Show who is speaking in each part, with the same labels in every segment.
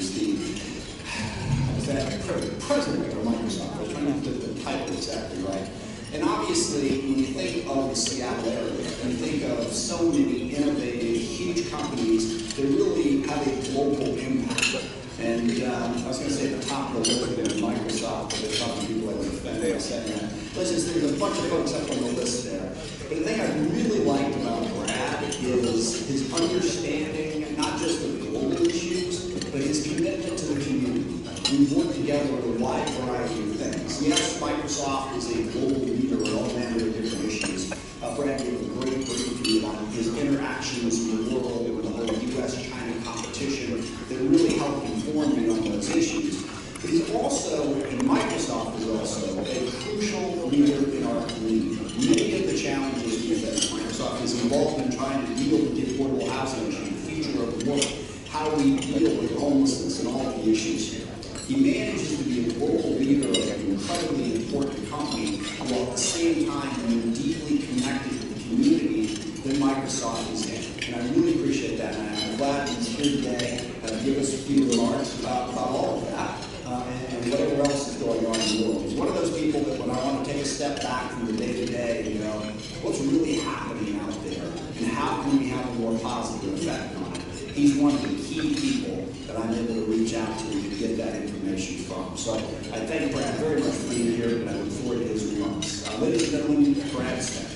Speaker 1: is the president of Microsoft. I was trying to get the title exactly right. And obviously, when you think of the Seattle area, and you think of so many innovative, huge companies that really have a global impact. And I was going to say at the top of the list there, Microsoft, but there's some people that would offend by saying that. Listen, there's a bunch of folks up on the list there. But the thing I really liked about Brad is his understanding, not just of global issues, but his commitment to the community. We've worked together on a wide variety of things. Yes, Microsoft is a global leader in all manner of different issues. Brad gave a great briefing on his interactions in the world with the whole U.S.-China competition that really helped inform me on those issues. But he's also, and Microsoft is also, a crucial leader in our community. Many of the challenges that Microsoft is involved in trying to deal with the affordable housing issue, the future of work, how we deal with homelessness and all of the issues here. He manages to be a global leader of an incredibly important company, while at the same time being deeply connected to the community that Microsoft is in. And I really appreciate that, and I'm glad he's here today to give us a few remarks about all of that and whatever else is going on in the world. He's one of those people that when I want to take a step back from the day-to-day, you know, what's really happening out there, and how can we have a more positive effect on it? He's one of the key people that I'm able to reach out to get that information from. So I thank Brad very much for being here, and I look forward to his remarks. Ladies and gentlemen, Brad Smith.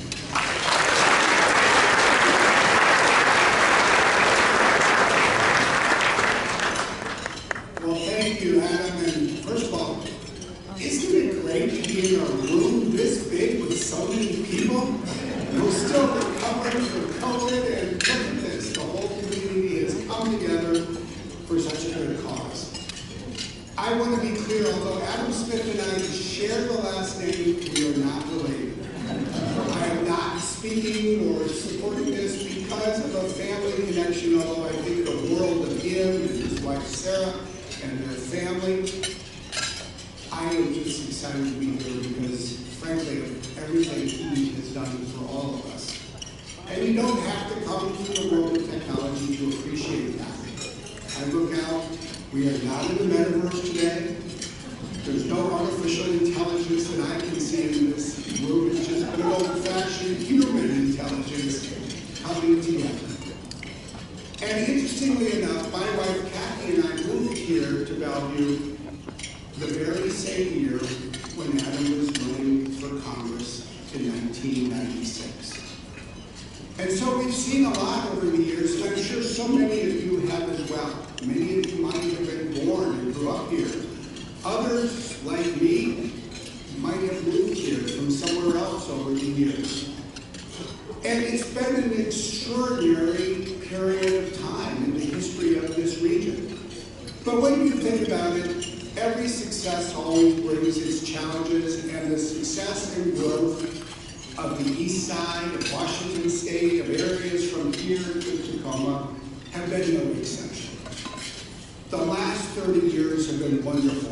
Speaker 2: Well, thank you, Adam. And first of all, isn't it great to be in a room this big with so many people who still recovering from COVID? And look at this, the whole community has come together for such a good cause. I want to be clear, although Adam Smith and I share the last name, we are not related. I am not speaking or supporting this because of a family connection, although I think the world of him and his wife Sarah and their family. I am just excited to be here because, frankly, of everything he has done for all of us. And you don't have to come to the world of technology to appreciate that. I look out, we are not in the metaverse today. There's no artificial intelligence that I can see in this room. It's just good old-fashioned human intelligence coming together. And interestingly enough, my wife Kathy and I moved here to Bellevue the very same year when Adam was running for Congress in 1996. And so we've seen a lot over the years, and I'm sure so many of you have as well. Many of you might have been born and grew up here. Others, like me, might have moved here from somewhere else over the years. And it's been an extraordinary period of time in the history of this region. But when you think about it, every success always brings its challenges, and the success and growth of the east side of Washington State, of areas from here to Tacoma, have been no exception. The last 30 years have been wonderful,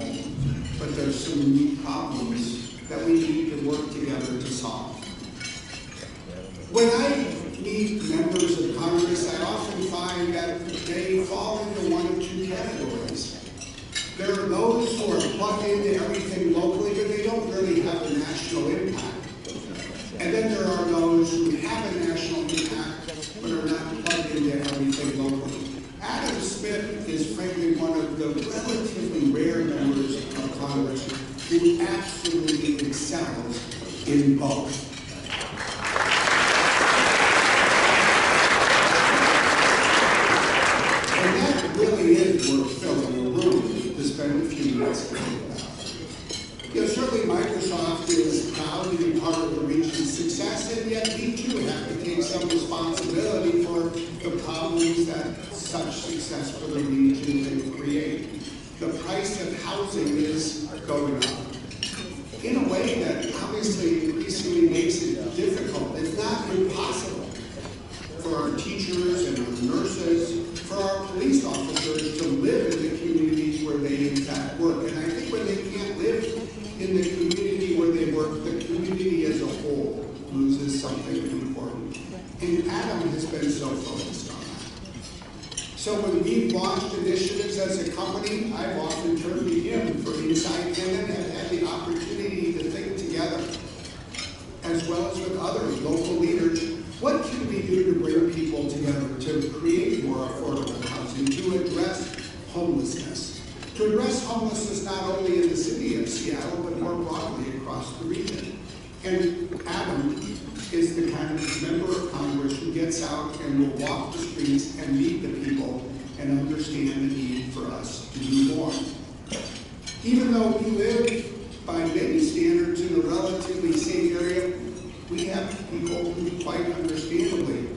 Speaker 2: but there's some unique problems that we need to work together to solve. When I meet members of Congress, I often find that they fall into one of two categories. There are those who are plugged into everything locally, but they don't really have a national impact. And then there are those who have a national impact, but are not plugged into everything locally. Adam Smith is frankly one of the relatively rare members of Congress who absolutely excels in both. And that really is worth filling a room to spend a few minutes talking about. You know, certainly Microsoft is proud to be part of the region's success, and yet we too have to take some responsibility for the problems that such success for the region can create. The price of housing is going up in a way that obviously increasingly makes it difficult. It's not impossible for our teachers and our nurses, for our police officers to live in the communities where they in fact work. And I think when they can't live in the community where they work, the community as a whole loses something important. And Adam has been so focused on that. So when we've launched initiatives as a company, I've often turned to him for insight and then have had the opportunity to think together, as well as with other local leaders, what can we do to bring people together to create more affordable housing, to address homelessness? To address homelessness not only in the city of Seattle, but more broadly across the region. And Adam is the kind of member of Congress who gets out and will walk the streets and meet the people and understand the need for us to do more. Even though we live by many standards in a relatively safe area, we have people who quite understandably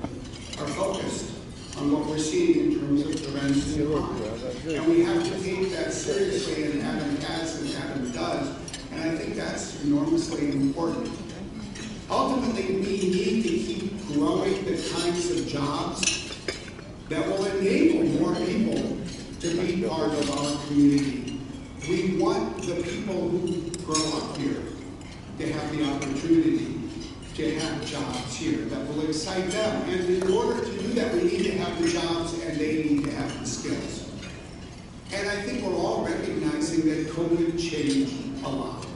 Speaker 2: are focused on what we're seeing in terms of trends in crime. And we have to take that seriously, and Adam has and Adam does, and I think that's enormously important. Ultimately, we need to keep growing the kinds of jobs that will enable more people to be part of our community. We want the people who grow up here to have the opportunity to have jobs here that will excite them. And in order to do that, we need to have the jobs and they need to have the skills. And I think we're all recognizing that COVID changed a lot.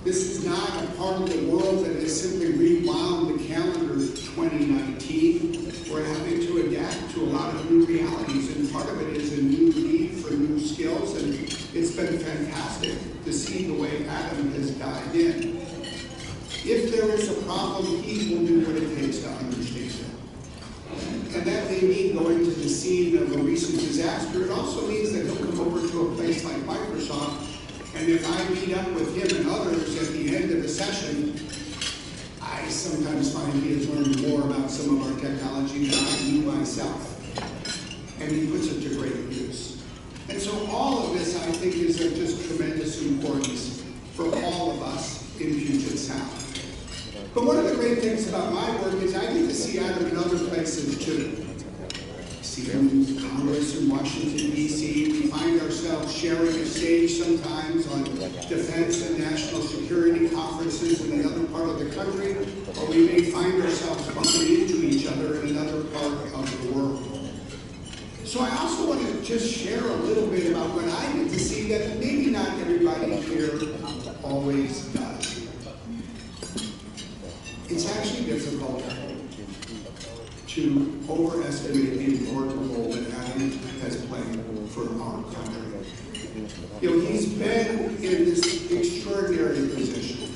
Speaker 2: This is not a part of the world that has simply rewound the calendar of 2019. We're having to adapt to a lot of new realities, and part of it is a new need for new skills, and it's been fantastic to see the way Adam has dived in. If there is a problem, he will do what it takes to understand it. And that may mean going to the scene of a recent disaster. It also means that he'll come over to a place like Microsoft, and if I meet up with him and others at the end of the session, I sometimes find he has learned more about some of our technology than I do myself. And he puts it to great use. And so all of this, I think, is of just tremendous importance for all of us in Puget Sound. But one of the great things about my work is I get to see Adam in other places too. I see him in Congress in Washington, D.C. We find ourselves sharing a stage sometimes on defense and national security conferences in another part of the country, or we may find ourselves bumping into each other in another part of the world. So I also want to just share a little bit about what I get to see that maybe not everybody here always does. It's actually difficult to overestimate the important role that Adam has played for our country. You know, he's been in this extraordinary position.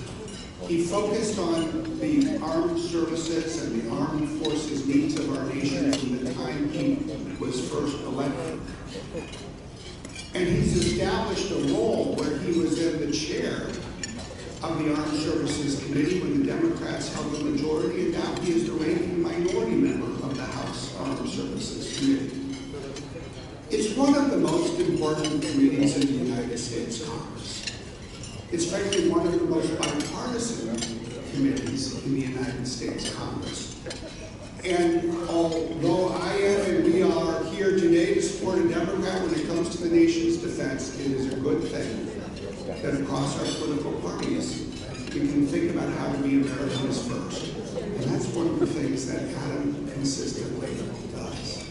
Speaker 2: He focused on the armed services and the armed forces needs of our nation from the time he was first elected. And he's established a role where he was in the chair of the Armed Services Committee when the Democrats held the majority, and now he is the ranking minority member of the House Armed Services Committee. It's one of the most important committees in the United States Congress. It's frankly one of the most bipartisan committees in the United States Congress. And although I am and we are here today to support a Democrat when it comes to the nation's defense, it is a good thing that across our political parties, we can think about how to be Americans first. And that's one of the things that Adam consistently does.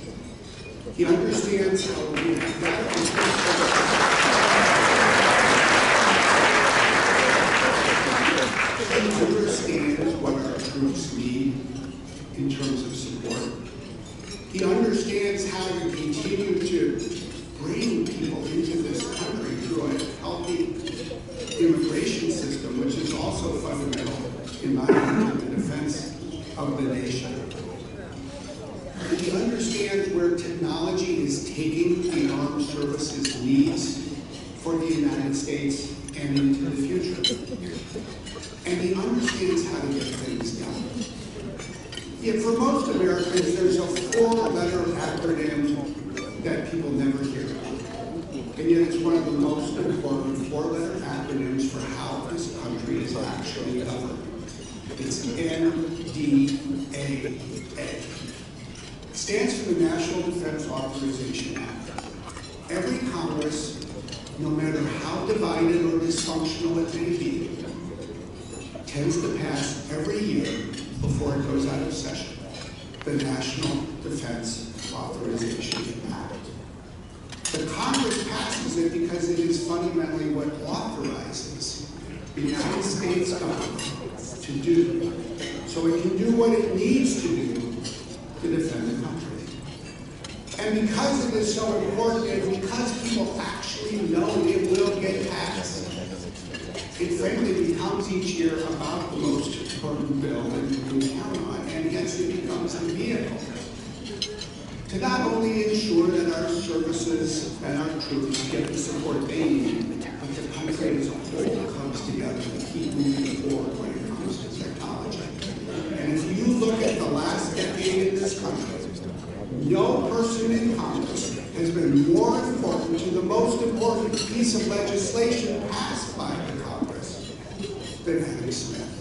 Speaker 2: He understands how we have got He understands what our troops need in terms of support. He understands how to continue to bring people into this country through a healthy immigration system, which is also fundamental, in my opinion, to the defense of the nation. He understands where technology is taking the armed services needs for the United States and into the future. And he understands how to get things done. Yet for most Americans, there's a four-letter acronym that people never hear about. And yet it's one of the most important four-letter acronyms for how this country is actually governed. It's NDAA. It stands for the National Defense Authorization Act. Every Congress, no matter how divided or dysfunctional it may be, tends to pass every year before it goes out of session the National Defense Authorization Act. The Congress passes it because it is fundamentally what authorizes the United States government to do, so it can do what it needs to do to defend the country. And because it is so important, and because people actually know it will get passed, it frankly becomes each year about the most important bill that you can count on, and hence it becomes the vehicle to not only ensure that our services and our troops get the support they need, but the country as a whole comes together to keep moving forward when it comes to technology. And if you look at the last decade in this country, no person in Congress has been more important to the most important piece of legislation passed by the Congress than Adam Smith.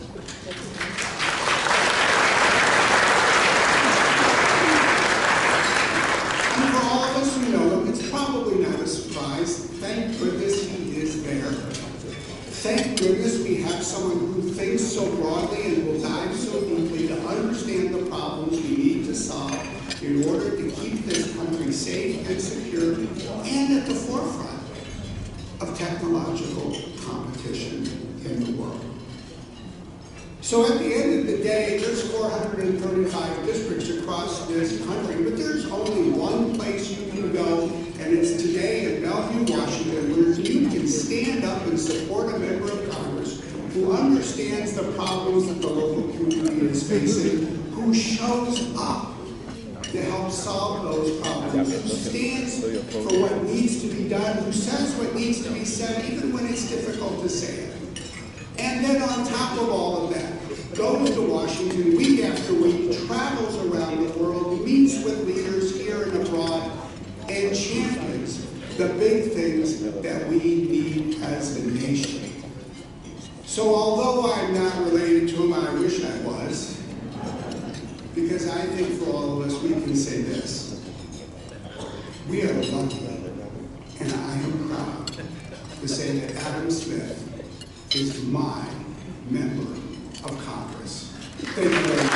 Speaker 2: And for all of us who know him, it's probably not a surprise. Thank goodness he is there. Thank goodness we have someone who thinks so broadly and will dive so deeply to understand the problems we need to solve in order to keep this country safe and secure and at the forefront of technological competition in the world. So at the end of the day, there's 435 districts across this country, but there's only one place you can go, and it's today in Bellevue, Washington, where you can stand up and support a member of Congress who understands the problems that the local community is facing, who shows up to help solve those problems, who stands for what needs to be done, who says what needs to be said, even when it's difficult to say it. And then on top of all of that, goes to Washington week after week, travels around the world, meets with leaders here and abroad, and champions the big things that we need as a nation. So although I'm not related to him, I wish I was, because I think for all of us, we can say this: we are lucky, and I am proud to say that Adam Smith is my member of Congress. Thank you very much.